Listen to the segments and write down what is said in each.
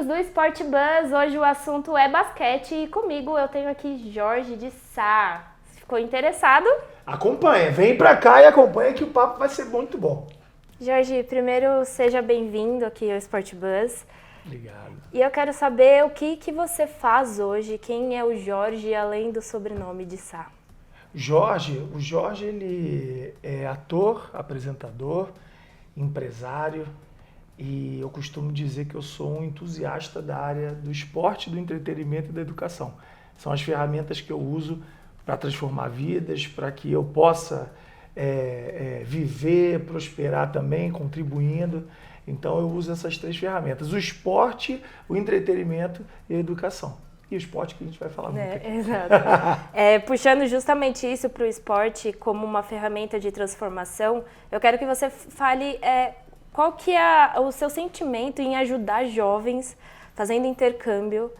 amigos do Sport Buzz, hoje o assunto é basquete e comigo eu tenho aqui Jorge de Sá. Ficou interessado? Acompanha, vem pra cá e acompanha que o papo vai ser muito bom. Jorge, primeiro seja bem-vindo aqui ao Sport Buzz. Obrigado. E eu quero saber o que você faz hoje, quem é o Jorge além do sobrenome de Sá? O Jorge ele é ator, apresentador, empresário e eu costumo dizer que eu sou um entusiasta da área do esporte, do entretenimento e da educação. São as ferramentas que eu uso para transformar vidas, para que eu possa viver, prosperar também, contribuindo. Então eu uso essas três ferramentas, o esporte, o entretenimento e a educação. E o esporte que a gente vai falar muito aqui. Exato. Puxando justamente isso para o esporte como uma ferramenta de transformação, eu quero que você fale qual que é o seu sentimento em ajudar jovens fazendo intercâmbio,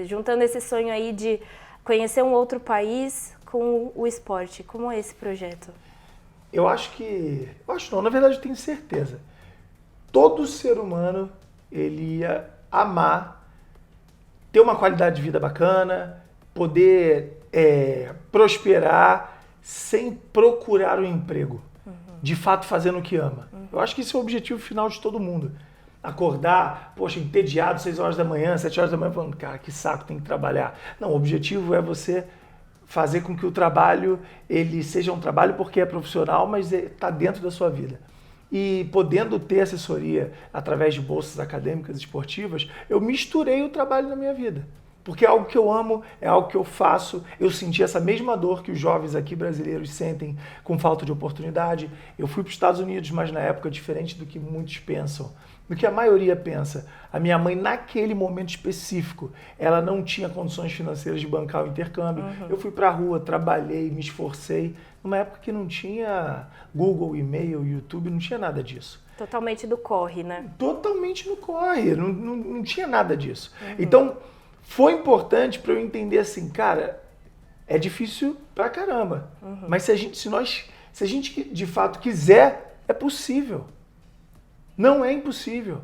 juntando esse sonho aí de conhecer um outro país com o esporte. Como é esse projeto? Na verdade eu tenho certeza. Todo ser humano ele ia amar ter uma qualidade de vida bacana, poder prosperar sem procurar um emprego. De fato fazendo o que ama. Eu acho que esse é o objetivo final de todo mundo. Acordar, entediado, 6 horas da manhã, 7 horas da manhã, falando, cara, que saco, tem que trabalhar. Não, o objetivo é você fazer com que o trabalho ele seja um trabalho porque é profissional, mas está dentro da sua vida. E podendo ter assessoria através de bolsas acadêmicas e esportivas, eu misturei o trabalho na minha vida. Porque é algo que eu amo, é algo que eu faço. Eu senti essa mesma dor que os jovens aqui brasileiros sentem com falta de oportunidade. Eu fui para os Estados Unidos, mas na época diferente do que muitos pensam, do que a maioria pensa. A minha mãe, naquele momento específico, ela não tinha condições financeiras de bancar o intercâmbio. Eu fui para a rua, trabalhei, me esforcei. Numa época que não tinha Google, e-mail, YouTube, não tinha nada disso. Totalmente do corre, né? Totalmente no corre, não tinha nada disso. Então, foi importante para eu entender assim, cara, é difícil pra caramba, mas se a gente de fato quiser, é possível. Não é impossível.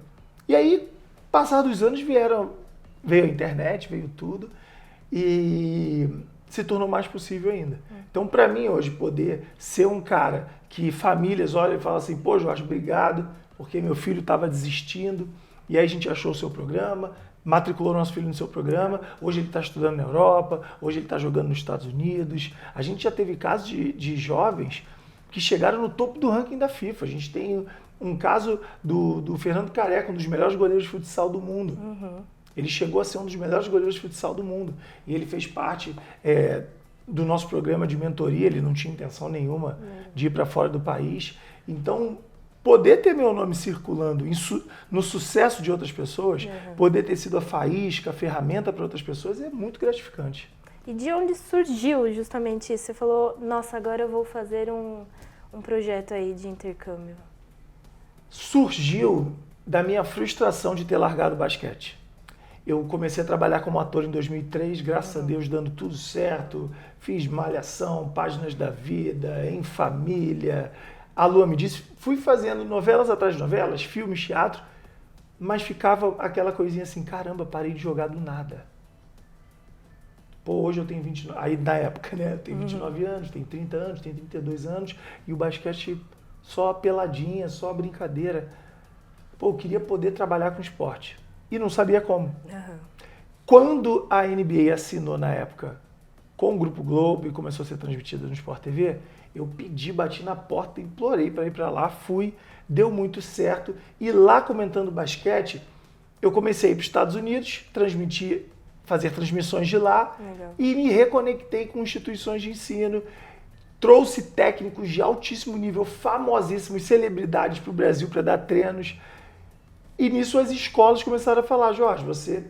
E aí, passados os anos, veio a internet, veio tudo e se tornou mais possível ainda. Então, para mim hoje, poder ser um cara que famílias olham e falam assim, pô, Jorge, obrigado, porque meu filho estava desistindo, e aí a gente achou o seu programa, matriculou nosso filho no seu programa, hoje ele está estudando na Europa, hoje ele está jogando nos Estados Unidos. A gente já teve casos de jovens que chegaram no topo do ranking da FIFA. A gente tem um caso do Fernando Careca, um dos melhores goleiros de futsal do mundo. Ele chegou a ser um dos melhores goleiros de futsal do mundo. E ele fez parte do nosso programa de mentoria, ele não tinha intenção nenhuma de ir para fora do país. Então, poder ter meu nome circulando no sucesso de outras pessoas, poder ter sido a faísca, a ferramenta para outras pessoas, é muito gratificante. E de onde surgiu justamente isso? Você falou, nossa, agora eu vou fazer um projeto aí de intercâmbio. Surgiu da minha frustração de ter largado o basquete. Eu comecei a trabalhar como ator em 2003, graças a Deus dando tudo certo. Fiz Malhação, Páginas da Vida, Em Família, A Lua Me Disse. Fui fazendo novelas atrás de novelas, filmes, teatro, mas ficava aquela coisinha assim, caramba, parei de jogar do nada. Pô, hoje eu tenho 29, aí na época, né, eu tenho 29 anos, tenho 30 anos, tenho 32 anos, e o basquete só peladinha, só brincadeira. Pô, eu queria poder trabalhar com esporte. E não sabia como. Quando a NBA assinou na época com o Grupo Globo e começou a ser transmitida no Sport TV, eu bati na porta, implorei para ir para lá, fui, deu muito certo. E lá comentando basquete, eu comecei a ir para os Estados Unidos, fazer transmissões de lá. Legal. E me reconectei com instituições de ensino. Trouxe técnicos de altíssimo nível, famosíssimos, celebridades para o Brasil para dar treinos. E nisso as escolas começaram a falar, Jorge, você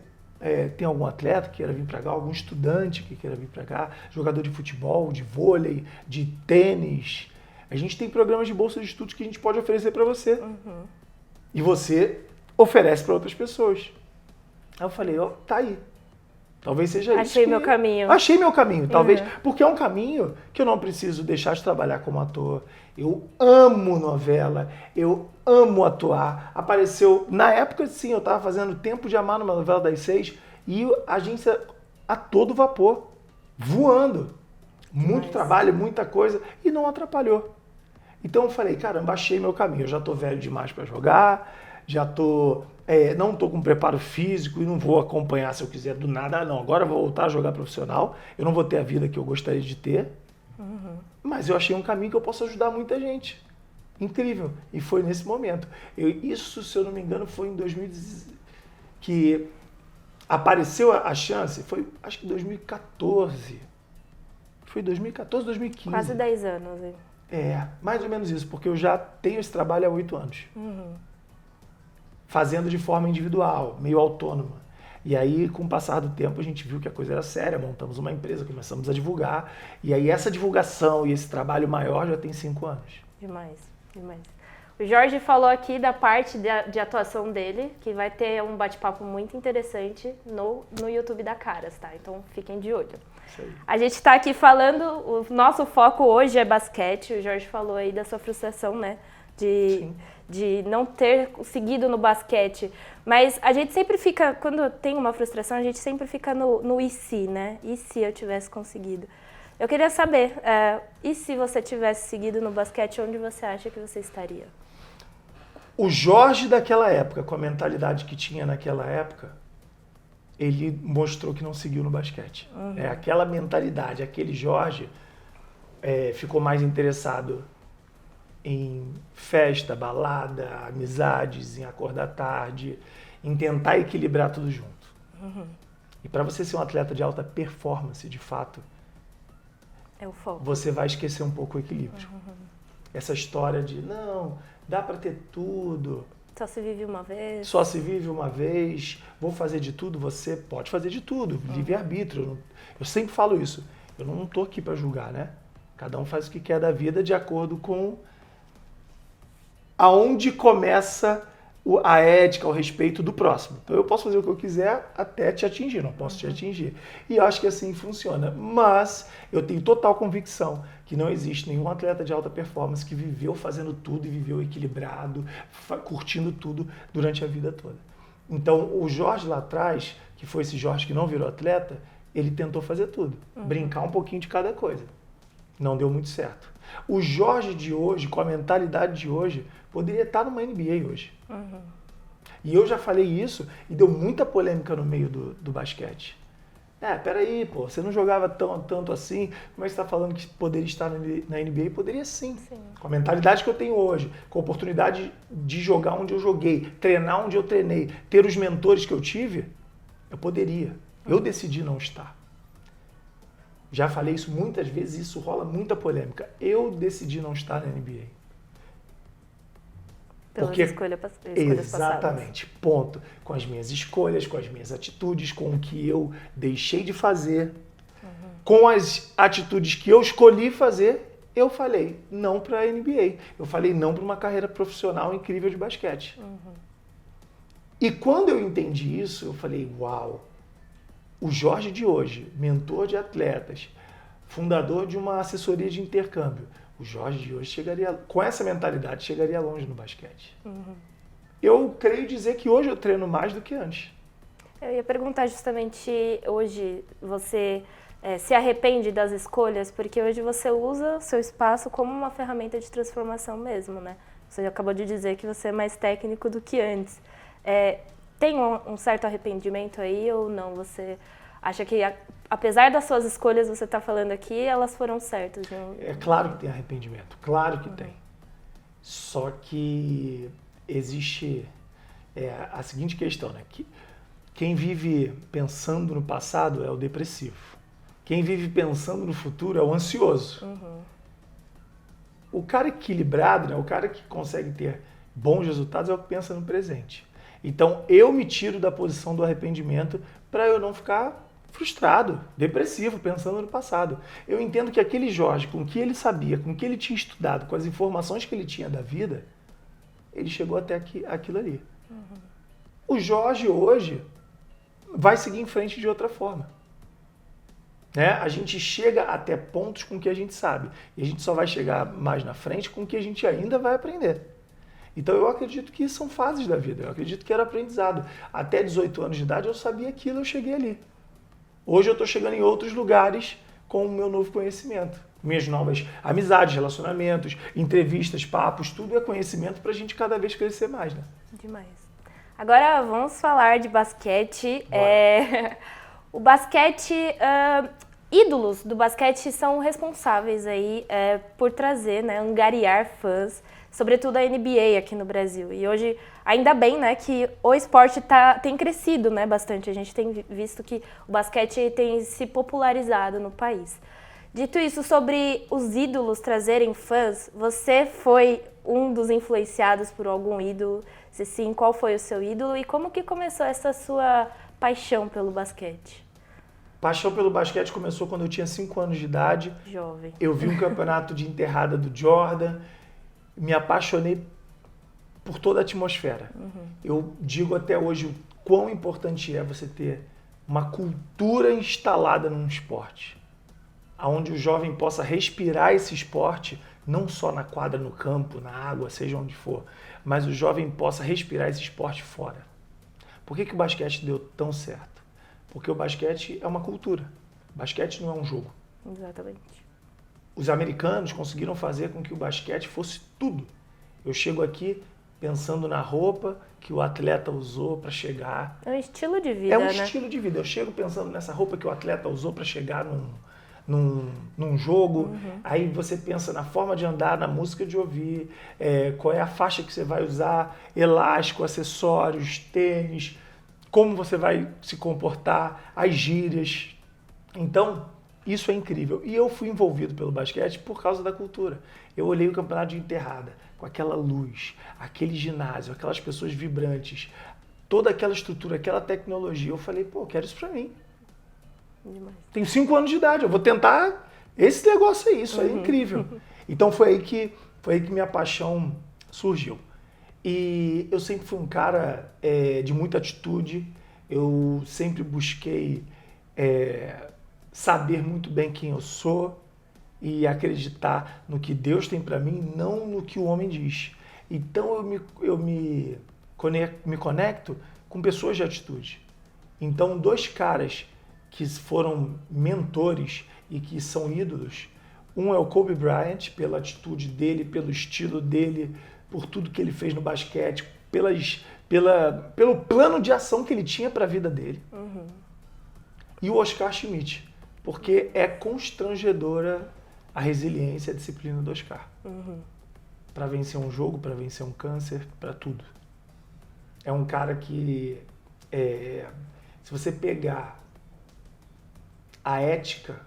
tem algum atleta que queira vir para cá, algum estudante que queira vir para cá, jogador de futebol, de vôlei, de tênis. A gente tem programas de bolsa de estudos que a gente pode oferecer para você. E você oferece para outras pessoas. Aí eu falei, tá aí. Talvez seja isso. Achei meu caminho. Achei meu caminho, talvez. Porque é um caminho que eu não preciso deixar de trabalhar como ator. Eu amo novela, eu amo atuar. Apareceu, na época, sim, eu estava fazendo Tempo de Amar numa novela das 6 e a agência a todo vapor, voando. Muito trabalho, muita coisa e não atrapalhou. Então eu falei, caramba, achei meu caminho. Eu já tô velho demais para jogar, não tô com preparo físico e não vou acompanhar se eu quiser do nada. Não, agora eu vou voltar a jogar profissional. Eu não vou ter a vida que eu gostaria de ter. Mas eu achei um caminho que eu posso ajudar muita gente. Incrível. E foi nesse momento. Isso, se eu não me engano, foi em 2010 que apareceu a chance. Foi, acho que 2014. Foi 2014, 2015. Quase 10 anos, hein? Mais ou menos isso, porque eu já tenho esse trabalho há 8 anos. Fazendo de forma individual, meio autônoma. E aí, com o passar do tempo, a gente viu que a coisa era séria, montamos uma empresa, começamos a divulgar. E aí, essa divulgação e esse trabalho maior já tem 5 anos. Demais, demais. O Jorge falou aqui da parte de atuação dele, que vai ter um bate-papo muito interessante no YouTube da Caras, tá? Então, fiquem de olho. A gente está aqui falando, o nosso foco hoje é basquete. O Jorge falou aí da sua frustração, né? De não ter seguido no basquete. Mas a gente sempre fica, quando tem uma frustração, a gente sempre fica no e se, né? E se eu tivesse conseguido? Eu queria saber, e se você tivesse seguido no basquete, onde você acha que você estaria? O Jorge daquela época, com a mentalidade que tinha naquela época, ele mostrou que não seguiu no basquete. Aquela mentalidade, aquele Jorge ficou mais interessado em festa, balada, amizades, em acordar tarde, em tentar equilibrar tudo junto. E para você ser um atleta de alta performance, de fato, é o foco. Você vai esquecer um pouco o equilíbrio. Essa história de, não, dá para ter tudo. Só se vive uma vez. Só se vive uma vez, vou fazer de tudo, você pode fazer de tudo, livre-arbítrio. Eu sempre falo isso, eu não estou aqui para julgar, né? Cada um faz o que quer da vida de acordo com aonde começa a ética, o respeito do próximo. Então eu posso fazer o que eu quiser até te atingir, não posso te atingir. E eu acho que assim funciona. Mas eu tenho total convicção que não existe nenhum atleta de alta performance que viveu fazendo tudo e viveu equilibrado, curtindo tudo durante a vida toda. Então o Jorge lá atrás, que foi esse Jorge que não virou atleta, ele tentou fazer tudo. Brincar um pouquinho de cada coisa. Não deu muito certo. O Jorge de hoje, com a mentalidade de hoje, poderia estar numa NBA hoje. E eu já falei isso e deu muita polêmica no meio do basquete. Peraí, pô, você não jogava tanto assim, como é que você está falando que poderia estar na NBA? Poderia sim. Com a mentalidade que eu tenho hoje, com a oportunidade de jogar onde eu joguei, treinar onde eu treinei, ter os mentores que eu tive, eu poderia. Eu decidi não estar. Já falei isso muitas vezes, isso rola muita polêmica. Eu decidi não estar na NBA. Pelas escolhas exatamente, passadas. Ponto. Com as minhas escolhas, com as minhas atitudes, com o que eu deixei de fazer, com as atitudes que eu escolhi fazer, eu falei não para a NBA. Eu falei não para uma carreira profissional incrível de basquete. E quando eu entendi isso, eu falei, uau, o Jorge de hoje, mentor de atletas, fundador de uma assessoria de intercâmbio, o Jorge de hoje com essa mentalidade, chegaria longe no basquete. Eu creio dizer que hoje eu treino mais do que antes. Eu ia perguntar justamente, hoje você se arrepende das escolhas, porque hoje você usa o seu espaço como uma ferramenta de transformação mesmo, né? Você acabou de dizer que você é mais técnico do que antes. Tem um certo arrependimento aí ou não? Você acha que, apesar das suas escolhas, você está falando aqui, elas foram certas? É claro que tem arrependimento, claro que tem. Só que existe a seguinte questão, né? Que quem vive pensando no passado é o depressivo. Quem vive pensando no futuro é o ansioso. O cara equilibrado, né? O cara que consegue ter bons resultados é o que pensa no presente. Então, eu me tiro da posição do arrependimento para eu não ficar frustrado, depressivo, pensando no passado. Eu entendo que aquele Jorge, com o que ele sabia, com o que ele tinha estudado, com as informações que ele tinha da vida, ele chegou até aquilo ali. O Jorge hoje vai seguir em frente de outra forma. Né? A gente chega até pontos com que a gente sabe. E a gente só vai chegar mais na frente com o que a gente ainda vai aprender. Então eu acredito que são fases da vida. Eu acredito que era aprendizado. Até 18 anos de idade eu sabia aquilo, eu cheguei ali. Hoje eu estou chegando em outros lugares com o meu novo conhecimento. Minhas novas amizades, relacionamentos, entrevistas, papos, tudo é conhecimento para a gente cada vez crescer mais, né? Demais. Agora vamos falar de basquete. O basquete, ídolos do basquete são responsáveis aí por trazer, né, angariar fãs, sobretudo a NBA aqui no Brasil. E hoje, ainda bem, né, que o esporte tem crescido, né, bastante. A gente tem visto que o basquete tem se popularizado no país. Dito isso, sobre os ídolos trazerem fãs, você foi um dos influenciados por algum ídolo? Se sim, qual foi o seu ídolo e como que começou essa sua paixão pelo basquete? Paixão pelo basquete começou quando eu tinha 5 anos de idade. Jovem. Eu vi um campeonato de enterrada do Jordan, me apaixonei por toda a atmosfera. Eu digo até hoje o quão importante é você ter uma cultura instalada num esporte, onde o jovem possa respirar esse esporte, não só na quadra, no campo, na água, seja onde for, mas o jovem possa respirar esse esporte fora. Por que o basquete deu tão certo? Porque o basquete é uma cultura. O basquete não é um jogo. Exatamente. Os americanos conseguiram fazer com que o basquete fosse tudo. Eu chego aqui pensando na roupa que o atleta usou para chegar. É um estilo de vida, né? É um estilo de vida. Eu chego pensando nessa roupa que o atleta usou para chegar num jogo. Aí você pensa na forma de andar, na música de ouvir, qual é a faixa que você vai usar, elástico, acessórios, tênis, como você vai se comportar, as gírias. Então, isso é incrível. E eu fui envolvido pelo basquete por causa da cultura. Eu olhei o campeonato de enterrada, com aquela luz, aquele ginásio, aquelas pessoas vibrantes, toda aquela estrutura, aquela tecnologia. Eu falei, pô, eu quero isso pra mim. Demais. Tenho 5 anos de idade, eu vou tentar esse negócio aí, isso aí é incrível. Então foi aí que minha paixão surgiu. E eu sempre fui um cara de muita atitude, eu sempre busquei saber muito bem quem eu sou e acreditar no que Deus tem para mim, não no que o homem diz. Então eu me conecto com pessoas de atitude. Então 2 caras que foram mentores e que são ídolos, um é o Kobe Bryant, pela atitude dele, pelo estilo dele, por tudo que ele fez no basquete, pelo plano de ação que ele tinha para a vida dele. E o Oscar Schmidt, porque é constrangedora a resiliência e a disciplina do Oscar. Para vencer um jogo, para vencer um câncer, para tudo. É um cara que, se você pegar a ética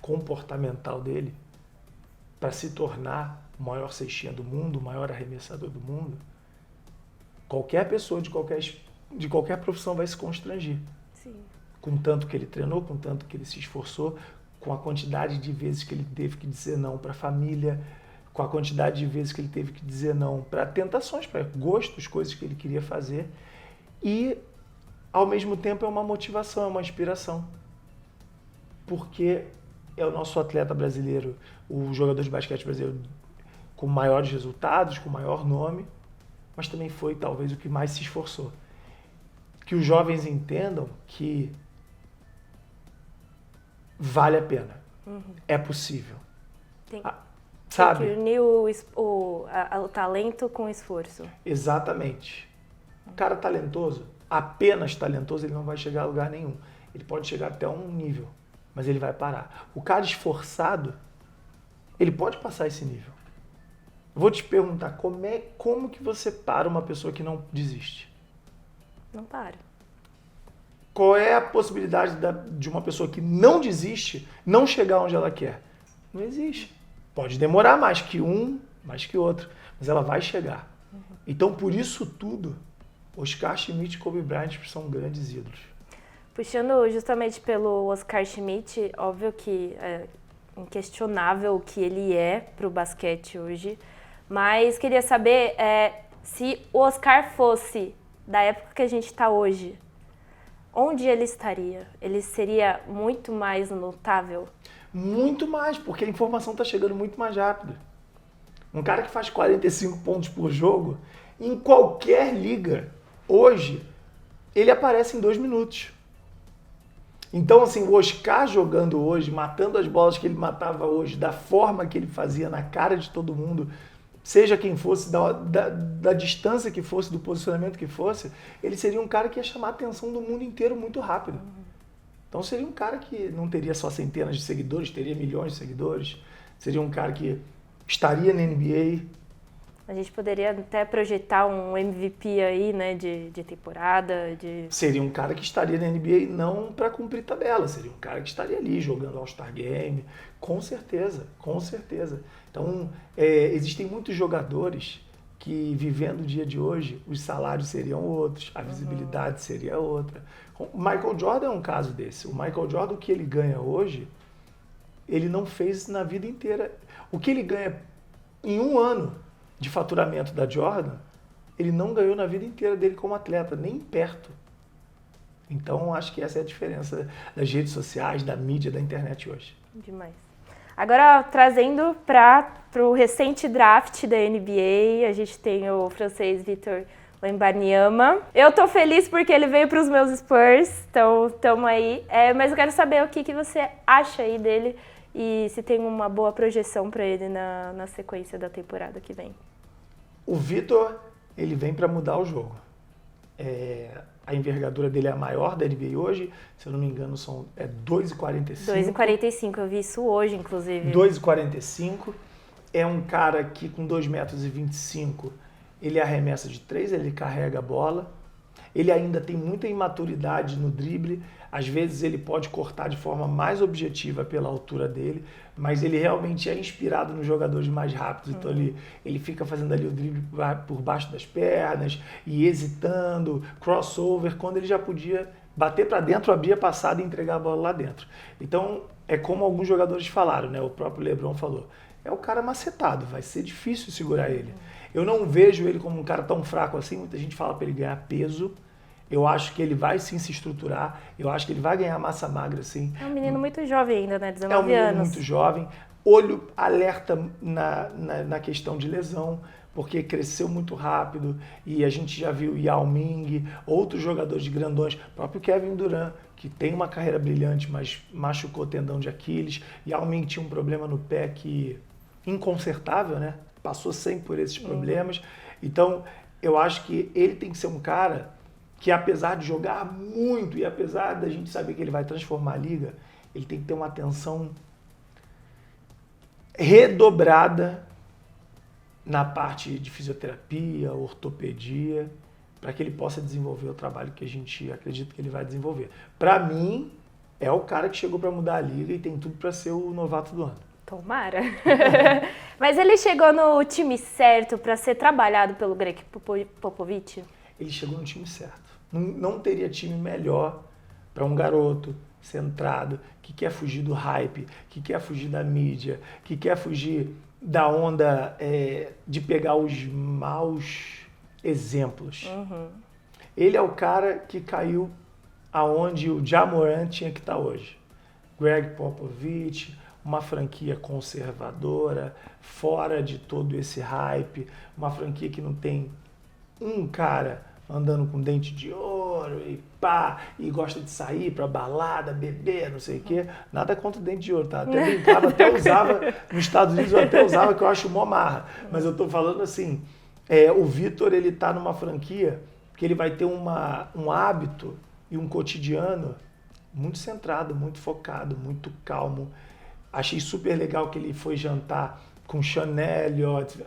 comportamental dele para se tornar o maior cestinha do mundo, o maior arremessador do mundo, qualquer pessoa de qualquer profissão vai se constranger. Sim. Com tanto que ele treinou, com tanto que ele se esforçou, com a quantidade de vezes que ele teve que dizer não para a família, com a quantidade de vezes que ele teve que dizer não para tentações, para gostos, coisas que ele queria fazer. E, ao mesmo tempo, é uma motivação, é uma inspiração. Porque é o nosso atleta brasileiro, o jogador de basquete brasileiro com maiores resultados, com maior nome, mas também foi talvez o que mais se esforçou. Que os jovens entendam que vale a pena, é possível. Sabe? Tem que unir o talento com o esforço. Exatamente. O cara talentoso, apenas talentoso, ele não vai chegar a lugar nenhum. Ele pode chegar até um nível, mas ele vai parar. O cara esforçado, ele pode passar esse nível. Eu vou te perguntar, como que você para uma pessoa que não desiste? Não para. Qual é a possibilidade de uma pessoa que não desiste não chegar onde ela quer? Não existe. Pode demorar mais que um, mais que outro, mas ela vai chegar. Então, por isso tudo, Oscar Schmidt e Kobe Bryant são grandes ídolos. Puxando justamente pelo Oscar Schmidt, óbvio que é inquestionável o que ele é para o basquete hoje, mas queria saber se o Oscar fosse da época que a gente está hoje, onde ele estaria? Ele seria muito mais notável? Muito mais, porque a informação está chegando muito mais rápido. Um cara que faz 45 pontos por jogo, em qualquer liga, hoje, ele aparece em 2 minutos. Então, assim, o Oscar jogando hoje, matando as bolas que ele matava hoje, da forma que ele fazia na cara de todo mundo, seja quem fosse, da distância que fosse, do posicionamento que fosse, ele seria um cara que ia chamar a atenção do mundo inteiro muito rápido. Então seria um cara que não teria só centenas de seguidores, teria milhões de seguidores. Seria um cara que estaria na NBA. A gente poderia até projetar um MVP aí, né, de temporada, Seria um cara que estaria na NBA não para cumprir tabela, seria um cara que estaria ali jogando All-Star Game, com certeza, com certeza. Então, existem muitos jogadores que, vivendo o dia de hoje, os salários seriam outros, a visibilidade seria outra. O Michael Jordan é um caso desse. O Michael Jordan, o que ele ganha hoje, ele não fez na vida inteira. O que ele ganha em um ano de faturamento da Jordan, ele não ganhou na vida inteira dele como atleta, nem perto. Então, acho que essa é a diferença das redes sociais, da mídia, da internet hoje. Demais. Agora, trazendo para o recente draft da NBA, a gente tem o francês Victor Wembanyama. Eu tô feliz porque ele veio para os meus Spurs, então estamos aí. Mas eu quero saber o que você acha aí dele e se tem uma boa projeção para ele na sequência da temporada que vem. O Victor, ele vem para mudar o jogo. A envergadura dele é a maior da NBA hoje, se eu não me engano, é 2,45. 2,45, eu vi isso hoje, inclusive. 2,45. É um cara que com 2,25 m, ele arremessa de 3, ele carrega a bola. Ele ainda tem muita imaturidade no drible. Às vezes ele pode cortar de forma mais objetiva pela altura dele, mas ele realmente é inspirado nos jogadores mais rápidos. Então ele fica fazendo ali o drible por baixo das pernas e hesitando, crossover, quando ele já podia bater para dentro, abrir a passada e entregar a bola lá dentro. Então é como alguns jogadores falaram, né? O próprio LeBron falou, é o cara macetado, vai ser difícil segurar ele. Eu não vejo ele como um cara tão fraco assim, muita gente fala para ele ganhar peso. Eu acho que ele vai sim se estruturar, eu acho que ele vai ganhar massa magra sim. É um menino muito jovem ainda, né? 19 anos. É um menino muito jovem, olho alerta na questão de lesão, porque cresceu muito rápido e a gente já viu Yao Ming, outros jogadores de grandões, o próprio Kevin Durant, que tem uma carreira brilhante, mas machucou o tendão de Aquiles. Yao Ming tinha um problema no pé que inconsertável, né? Passou sempre por esses problemas. Então, eu acho que ele tem que ser um cara que, apesar de jogar muito e apesar da gente saber que ele vai transformar a liga, ele tem que ter uma atenção redobrada na parte de fisioterapia, ortopedia, para que ele possa desenvolver o trabalho que a gente acredita que ele vai desenvolver. Para mim, é o cara que chegou para mudar a liga e tem tudo para ser o novato do ano. Tomara. Mas ele chegou no time certo para ser trabalhado pelo Greg Popovich? Ele chegou no time certo. Não teria time melhor para um garoto centrado, que quer fugir do hype, que quer fugir da mídia, que quer fugir da onda de pegar os maus exemplos. Ele é o cara que caiu aonde o Ja Morant tinha que estar hoje. Greg Popovich, uma franquia conservadora, fora de todo esse hype, uma franquia que não tem um cara andando com dente de ouro e pá, e gosta de sair pra balada, beber, não sei o quê. Nada contra o dente de ouro, tá? Até brincava, até usava, nos Estados Unidos eu até usava, que eu acho mó marra. Mas eu tô falando assim, o Victor, ele tá numa franquia que ele vai ter um hábito e um cotidiano muito centrado, muito focado, muito calmo. Achei super legal que ele foi jantar com Sean Elliott,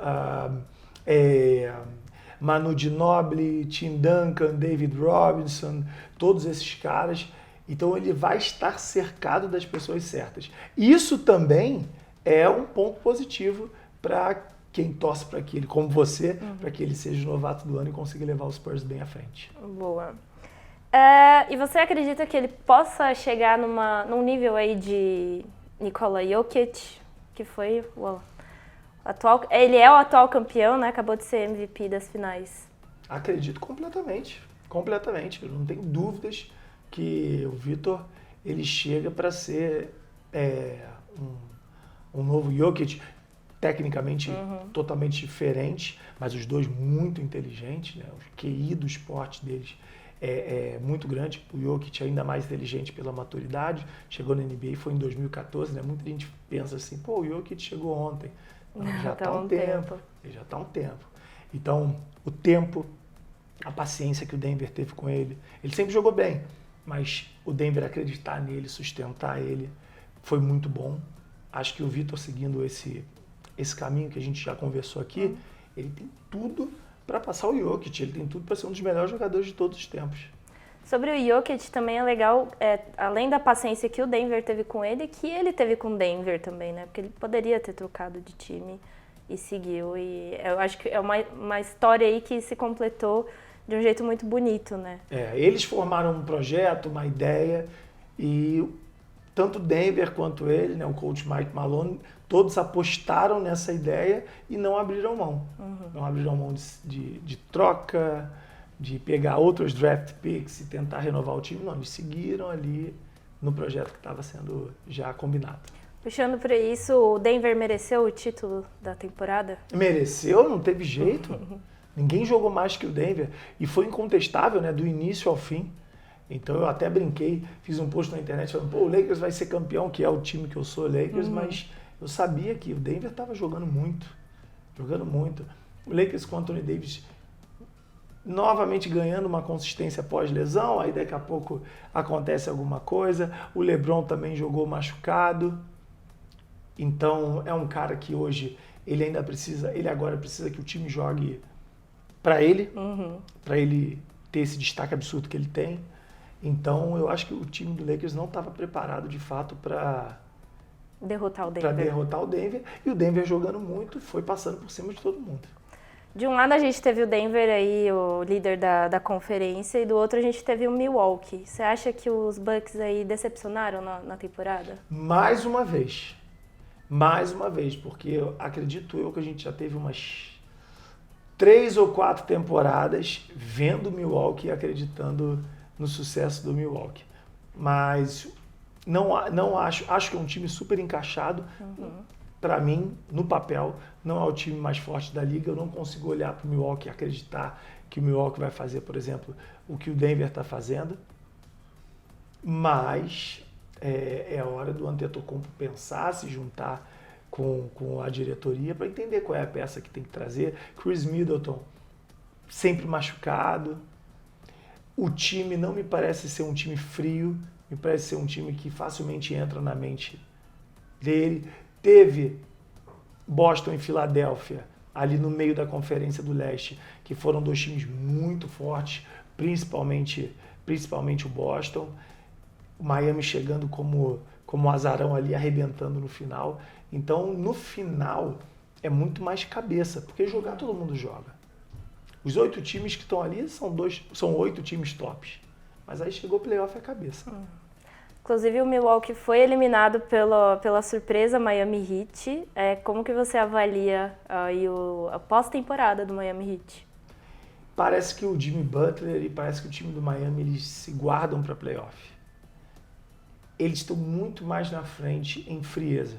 Manu Ginobili, Tim Duncan, David Robinson, todos esses caras. Então ele vai estar cercado das pessoas certas. Isso também é um ponto positivo para quem torce para que ele, como você, para que ele seja o novato do ano e consiga levar os Spurs bem à frente. Boa. E você acredita que ele possa chegar num nível aí de Nikola Jokic, que foi o atual... Ele é o atual campeão, né? Acabou de ser MVP das finais. Acredito completamente. Completamente. Eu não tenho dúvidas que o Vitor, ele chega para ser um novo Jokic, tecnicamente totalmente diferente, mas os dois muito inteligentes, né? O QI do esporte deles é muito grande. O Jokic ainda mais inteligente pela maturidade, chegou na NBA e foi em 2014, né? Muita gente pensa assim, pô, o Jokic chegou ontem. Não, já está há um tempo. Ele já está há um tempo. Então, o tempo, a paciência que o Denver teve com ele, ele sempre jogou bem, mas o Denver acreditar nele, sustentar ele, foi muito bom. Acho que o Vitor, seguindo esse caminho que a gente já conversou aqui, ele tem tudo para passar o Jokic, ele tem tudo para ser um dos melhores jogadores de todos os tempos. Sobre o Jokic também é legal, além da paciência que o Denver teve com ele, que ele teve com o Denver também, né? Porque ele poderia ter trocado de time e seguiu. E eu acho que é uma história aí que se completou de um jeito muito bonito, né? Eles formaram um projeto, uma ideia, e tanto Denver quanto ele, né, o coach Mike Malone, todos apostaram nessa ideia e não abriram mão. Não abriram mão de troca, de pegar outros draft picks e tentar renovar o time. Não, eles seguiram ali no projeto que estava sendo já combinado. Puxando para isso, o Denver mereceu o título da temporada? Mereceu, não teve jeito. Ninguém jogou mais que o Denver. E foi incontestável, né, do início ao fim. Então eu até brinquei, fiz um post na internet falando, pô, o Lakers vai ser campeão, que é o time que eu sou, Lakers, mas eu sabia que o Denver estava jogando muito. O Lakers com o Anthony Davis novamente ganhando uma consistência pós-lesão, aí daqui a pouco acontece alguma coisa. O LeBron também jogou machucado. Então é um cara que hoje ele agora precisa que o time jogue para ele ter esse destaque absurdo que ele tem. Então eu acho que o time do Lakers não estava preparado de fato para derrotar o Denver. E o Denver jogando muito, foi passando por cima de todo mundo. De um lado a gente teve o Denver aí, o líder da conferência, e do outro a gente teve o Milwaukee. Você acha que os Bucks aí decepcionaram na temporada? Mais uma vez, porque acredito eu que a gente já teve umas 3 ou 4 temporadas vendo o Milwaukee e acreditando no sucesso do Milwaukee. Mas não acho que é um time super encaixado. Para mim, no papel, não é o time mais forte da liga. Eu não consigo olhar para o Milwaukee e acreditar que o Milwaukee vai fazer, por exemplo, o que o Denver está fazendo. Mas é hora do Antetokounmpo pensar, se juntar com a diretoria para entender qual é a peça que tem que trazer. Chris Middleton, sempre machucado. O time não me parece ser um time frio, me parece ser um time que facilmente entra na mente dele. Teve Boston e Filadélfia ali no meio da Conferência do Leste, que foram 2 times muito fortes, principalmente o Boston. O Miami chegando como azarão ali, arrebentando no final. Então, no final, é muito mais cabeça, porque jogar todo mundo joga. Os 8 times que estão ali são 8 times tops. Mas aí chegou o playoff, é cabeça. Inclusive o Milwaukee foi eliminado pela surpresa Miami Heat. Como que você avalia a pós-temporada do Miami Heat? Parece que o Jimmy Butler e parece que o time do Miami eles se guardam para playoff. Eles estão muito mais na frente em frieza.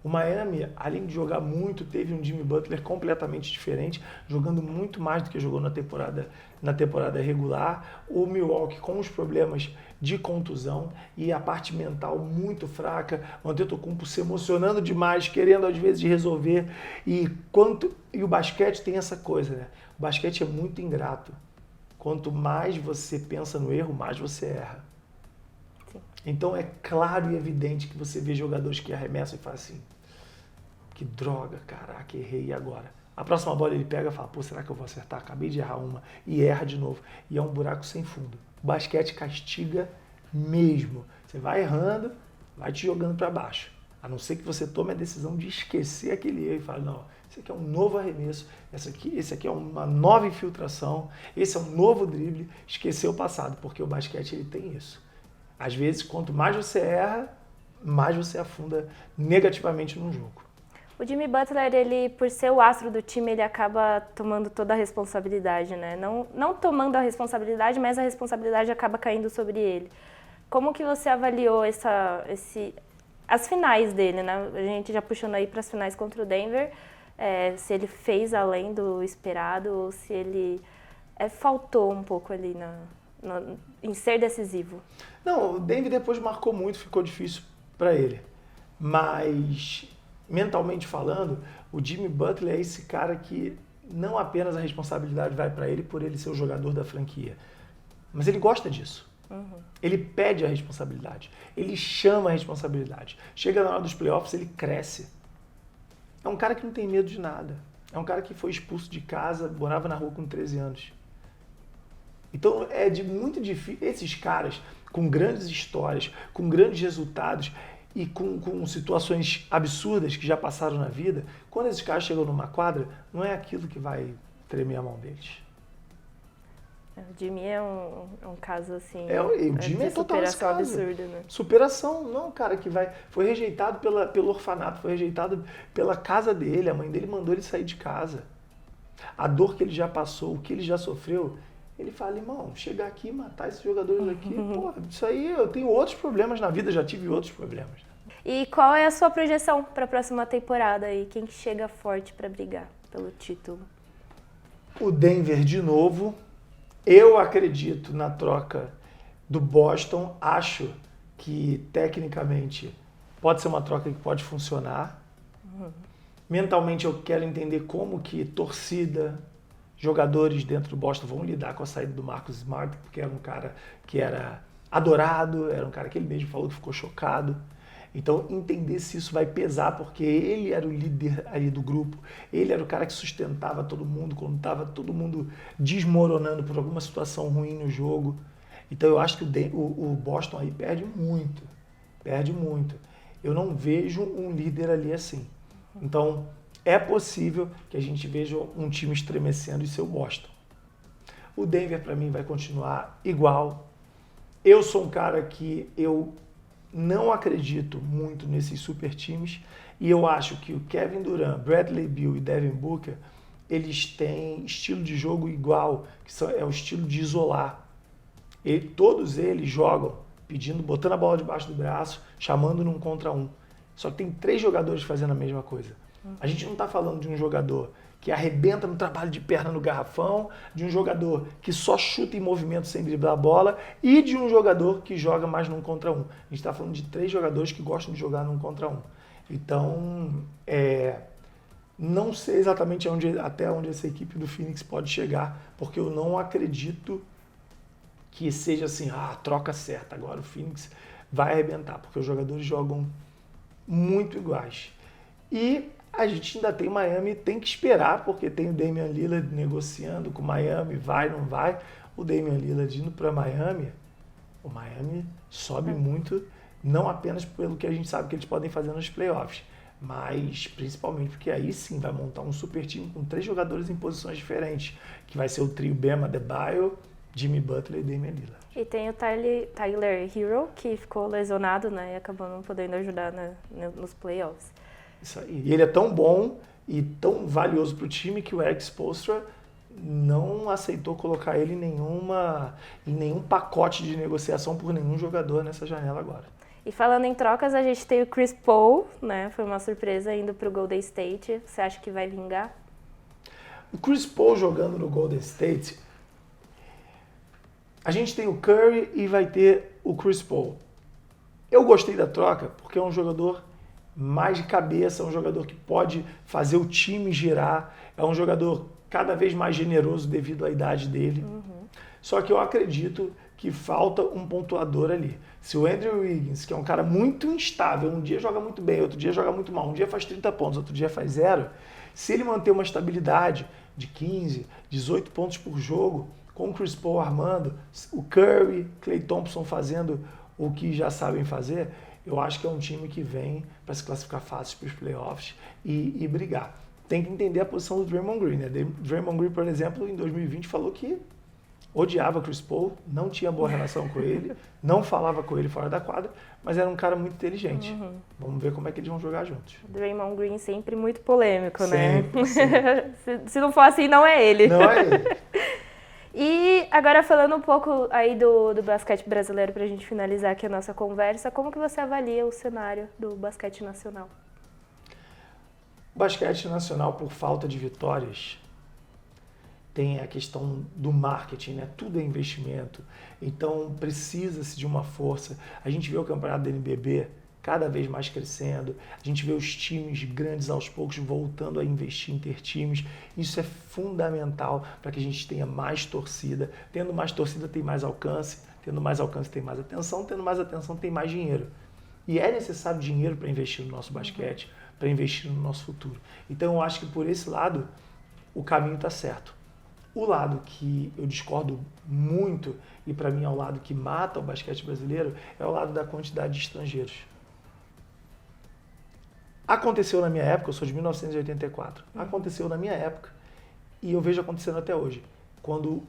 O Miami, além de jogar muito, teve um Jimmy Butler completamente diferente, jogando muito mais do que jogou na temporada regular. O Milwaukee com os problemas de contusão e a parte mental muito fraca. O Antetokounmpo se emocionando demais, querendo às vezes resolver. E o basquete tem essa coisa, né? O basquete é muito ingrato. Quanto mais você pensa no erro, mais você erra. Sim. Então é claro e evidente que você vê jogadores que arremessam e fazem assim, que droga, caraca, errei, e agora? A próxima bola ele pega e fala, pô, será que eu vou acertar? Acabei de errar uma. E erra de novo. E é um buraco sem fundo. O basquete castiga mesmo. Você vai errando, vai te jogando para baixo. A não ser que você tome a decisão de esquecer aquele erro e fale, não, esse aqui é um novo arremesso, esse aqui é uma nova infiltração, esse é um novo drible, esquecer o passado, porque o basquete ele tem isso. Às vezes, quanto mais você erra, mais você afunda negativamente num jogo. O Jimmy Butler, ele, por ser o astro do time, ele acaba tomando toda a responsabilidade, né? Não tomando a responsabilidade, mas a responsabilidade acaba caindo sobre ele. Como que você avaliou as finais dele, né? A gente já puxando aí para as finais contra o Denver, se ele fez além do esperado ou se ele faltou um pouco ali em ser decisivo. Não, o Denver depois marcou muito, ficou difícil para ele. Mas, mentalmente falando, o Jimmy Butler é esse cara que não apenas a responsabilidade vai para ele por ele ser o jogador da franquia, mas ele gosta disso. Uhum. Ele pede a responsabilidade, ele chama a responsabilidade. Chega na hora dos playoffs, ele cresce. É um cara que não tem medo de nada. É um cara que foi expulso de casa, morava na rua com 13 anos. Então é muito difícil. Esses caras com grandes histórias, com grandes resultados e com situações absurdas que já passaram na vida, quando esses caras chegam numa quadra, não é aquilo que vai tremer a mão deles. O Jimmy é um caso assim. O Jimmy é total superação absurda, né? Superação, não, cara, que foi rejeitado pelo orfanato, foi rejeitado pela casa dele, a mãe dele mandou ele sair de casa. A dor que ele já passou, o que ele já sofreu, ele fala, irmão, chegar aqui e matar esses jogadores aqui, pô, isso aí eu tenho outros problemas na vida, já tive outros problemas. E qual é a sua projeção para a próxima temporada aí? Quem chega forte para brigar pelo título? O Denver de novo. Eu acredito na troca do Boston, acho que tecnicamente pode ser uma troca que pode funcionar. Mentalmente eu quero entender como que torcida, jogadores dentro do Boston vão lidar com a saída do Marcus Smart, porque era um cara que era adorado, era um cara que ele mesmo falou que ficou chocado. Então, entender se isso vai pesar, porque ele era o líder ali do grupo, ele era o cara que sustentava todo mundo quando estava todo mundo desmoronando por alguma situação ruim no jogo. Então, eu acho que o Boston aí perde muito. Eu não vejo um líder ali assim. Então, é possível que a gente veja um time estremecendo e ser o Boston. O Denver, para mim, vai continuar igual. Eu sou um cara que eu não acredito muito nesses super times e eu acho que o Kevin Durant, Bradley Beal e Devin Booker, eles têm estilo de jogo igual, que é o estilo de isolar. Todos eles jogam botando a bola debaixo do braço, chamando num contra um. Só que tem 3 jogadores fazendo a mesma coisa. A gente não está falando de um jogador que arrebenta no trabalho de perna no garrafão, de um jogador que só chuta em movimento sem driblar a bola e de um jogador que joga mais num contra um. A gente está falando de 3 jogadores que gostam de jogar num contra um. Então, não sei exatamente até onde essa equipe do Phoenix pode chegar, porque eu não acredito que seja assim, troca certa, agora o Phoenix vai arrebentar, porque os jogadores jogam muito iguais. E a gente ainda tem Miami, tem que esperar, porque tem o Damian Lillard negociando com o Miami, vai, não vai. O Damian Lillard indo para Miami, o Miami sobe muito, não apenas pelo que a gente sabe que eles podem fazer nos playoffs, mas principalmente porque aí sim vai montar um super time com 3 jogadores em posições diferentes, que vai ser o trio Bam Adebayo, Jimmy Butler e Damian Lillard. E tem o Tyler Hero, que ficou lesionado, né, e acabou não podendo ajudar nos playoffs. Isso aí. E ele é tão bom e tão valioso para o time que o Eric Spoelstra não aceitou colocar ele em nenhum pacote de negociação por nenhum jogador nessa janela agora. E falando em trocas, a gente tem o Chris Paul, né? Foi uma surpresa indo para o Golden State. Você acha que vai vingar? O Chris Paul jogando no Golden State, a gente tem o Curry e vai ter o Chris Paul. Eu gostei da troca porque é um jogador mais de cabeça, é um jogador que pode fazer o time girar, é um jogador cada vez mais generoso devido à idade dele. Só que eu acredito que falta um pontuador ali. Se o Andrew Wiggins, que é um cara muito instável, um dia joga muito bem, outro dia joga muito mal, um dia faz 30 pontos, outro dia faz 0, se ele manter uma estabilidade de 15, 18 pontos por jogo, com o Chris Paul armando, o Curry, Klay Thompson fazendo o que já sabem fazer, eu acho que é um time que vem para se classificar fácil para os playoffs e brigar. Tem que entender a posição do Draymond Green, né? Draymond Green, por exemplo, em 2020 falou que odiava Chris Paul, não tinha boa relação com ele, não falava com ele fora da quadra, mas era um cara muito inteligente. Vamos ver como é que eles vão jogar juntos. Draymond Green sempre muito polêmico, né? Sempre. Se não for assim, não é ele. Não é ele. E agora falando um pouco aí do basquete brasileiro pra gente finalizar aqui a nossa conversa, como que você avalia o cenário do basquete nacional? O basquete nacional, por falta de vitórias, tem a questão do marketing, né? Tudo é investimento. Então precisa-se de uma força. A gente vê o campeonato da NBB cada vez mais crescendo. A gente vê os times grandes aos poucos voltando a investir em ter times. Isso é fundamental para que a gente tenha mais torcida. Tendo mais torcida tem mais alcance. Tendo mais alcance tem mais atenção. Tendo mais atenção tem mais dinheiro. E é necessário dinheiro para investir no nosso basquete, para investir no nosso futuro. Então eu acho que por esse lado o caminho está certo. O lado que eu discordo muito, e para mim é o lado que mata o basquete brasileiro, é o lado da quantidade de estrangeiros. Aconteceu na minha época, eu sou de 1984, aconteceu na minha época e eu vejo acontecendo até hoje. Quando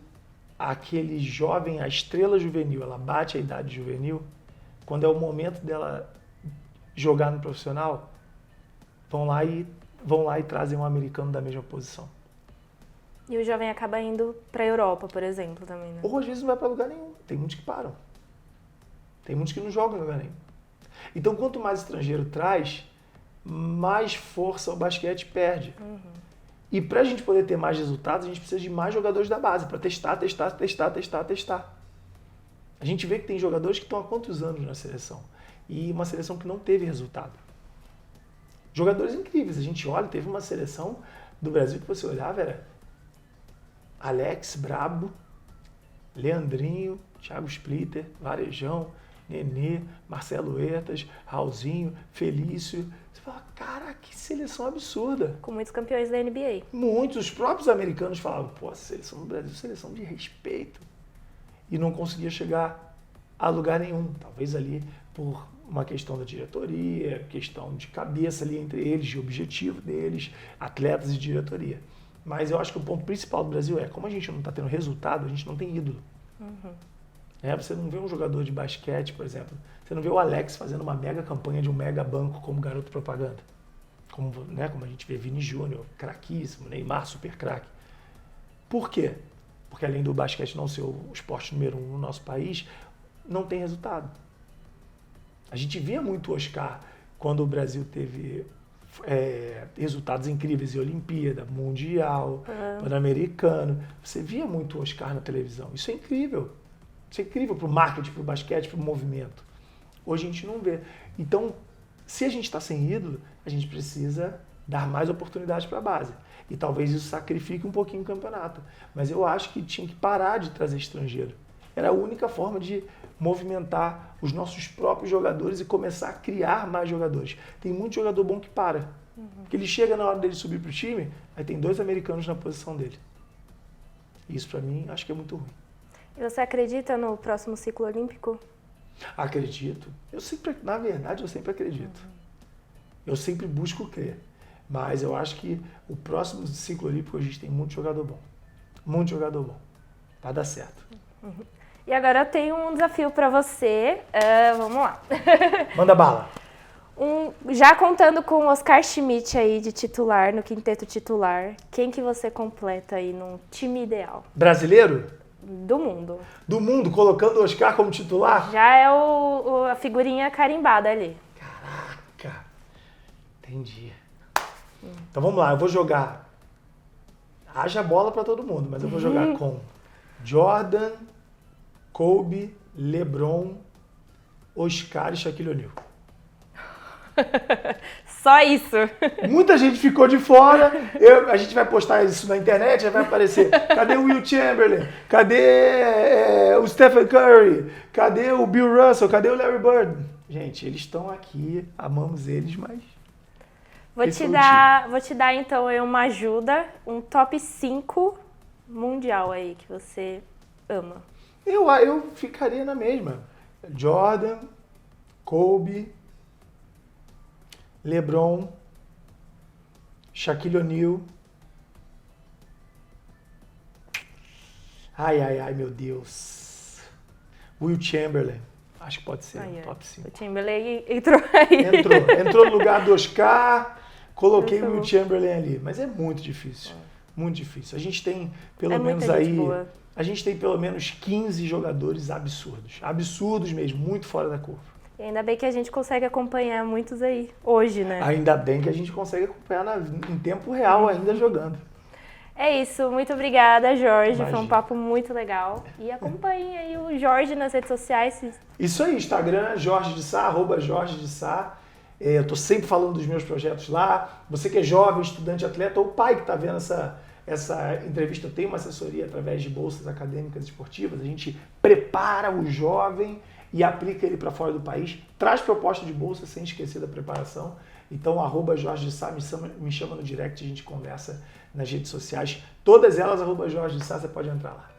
aquele jovem, a estrela juvenil, ela bate a idade juvenil, quando é o momento dela jogar no profissional, vão lá e trazem um americano da mesma posição. E o jovem acaba indo pra Europa, por exemplo, também, né? Ou às vezes não vai para lugar nenhum. Tem muitos que param. Tem muitos que não jogam em lugar nenhum. Então, quanto mais estrangeiro traz, mais força o basquete perde. E para a gente poder ter mais resultados, a gente precisa de mais jogadores da base, para testar. A gente vê que tem jogadores que estão há quantos anos na seleção? E uma seleção que não teve resultado. Jogadores incríveis. A gente olha, teve uma seleção do Brasil que você olhava, era Alex, Brabo, Leandrinho, Thiago Splitter, Varejão, Nenê, Marcelo Huertas, Raulzinho, Felício. Você fala, cara, que seleção absurda. Com muitos campeões da NBA. Muitos, os próprios americanos falavam, pô, a seleção do Brasil, seleção de respeito. E não conseguia chegar a lugar nenhum. Talvez ali por uma questão da diretoria, questão de cabeça ali entre eles, de objetivo deles, atletas e diretoria. Mas eu acho que o ponto principal do Brasil é, como a gente não está tendo resultado, a gente não tem ídolo. Você não vê um jogador de basquete, por exemplo, você não vê o Alex fazendo uma mega campanha de um mega banco como garoto propaganda. Como a gente vê Vini Júnior, craquíssimo, Neymar, super craque. Por quê? Porque além do basquete não ser o esporte número 1 no nosso país, não tem resultado. A gente via muito o Oscar quando o Brasil teve resultados incríveis em Olimpíada, Mundial, Pan-Americano. Você via muito o Oscar na televisão. Isso é incrível. Isso é incrível para o marketing, para o basquete, para o movimento. Hoje a gente não vê. Então, se a gente está sem ídolo, a gente precisa dar mais oportunidades para a base. E talvez isso sacrifique um pouquinho o campeonato. Mas eu acho que tinha que parar de trazer estrangeiro. Era a única forma de movimentar os nossos próprios jogadores e começar a criar mais jogadores. Tem muito jogador bom que para. Porque ele chega na hora dele subir para o time, aí tem 2 americanos na posição dele. Isso para mim acho que é muito ruim. E você acredita no próximo ciclo olímpico? Acredito. Na verdade, eu sempre acredito. Eu sempre busco crer. Mas eu acho que o próximo ciclo olímpico a gente tem muito jogador bom. Muito jogador bom. Vai dar certo. E agora eu tenho um desafio para você. Vamos lá. Manda bala. Já contando com o Oscar Schmidt aí de titular, no quinteto titular, quem que você completa aí num time ideal? Brasileiro? Do mundo. Do mundo, colocando o Oscar como titular? Já é a figurinha carimbada ali. Caraca. Entendi. Então vamos lá, eu vou jogar. Haja bola para todo mundo, mas eu vou jogar com Jordan, Kobe, LeBron, Oscar e Shaquille O'Neal. Só isso. Muita gente ficou de fora. A gente vai postar isso na internet, aí vai aparecer. Cadê o Will Chamberlain? Cadê o Stephen Curry? Cadê o Bill Russell? Cadê o Larry Bird? Gente, eles estão aqui, amamos eles, mas... Vou te dar então aí uma ajuda, um top 5 mundial aí que você ama. Eu ficaria na mesma. Jordan, Kobe, LeBron, Shaquille O'Neal. Ai, meu Deus. Will Chamberlain. Acho que pode ser top 5. O Chamberlain entrou aí. Entrou no lugar do Oscar, coloquei o Will Chamberlain ali. Mas é muito difícil. Muito difícil. A gente tem pelo menos aí... Boa. A gente tem pelo menos 15 jogadores absurdos. Absurdos mesmo, muito fora da curva. E ainda bem que a gente consegue acompanhar muitos aí hoje, né? Ainda bem que a gente consegue acompanhar em tempo real ainda jogando. É isso, muito obrigada, Jorge. Imagina. Foi um papo muito legal. E acompanhe aí o Jorge nas redes sociais. Isso aí, Instagram, Jorge de Sá, @Jorge de Sá. Eu tô sempre falando dos meus projetos lá. Você que é jovem, estudante, atleta, ou pai que está vendo essa entrevista, eu tenho uma assessoria através de bolsas acadêmicas esportivas. A gente prepara o jovem e aplica ele para fora do país, traz proposta de bolsa sem esquecer da preparação. Então, @Jorge de Sá, me chama no direct, a gente conversa nas redes sociais. Todas elas, @Jorge de Sá, você pode entrar lá.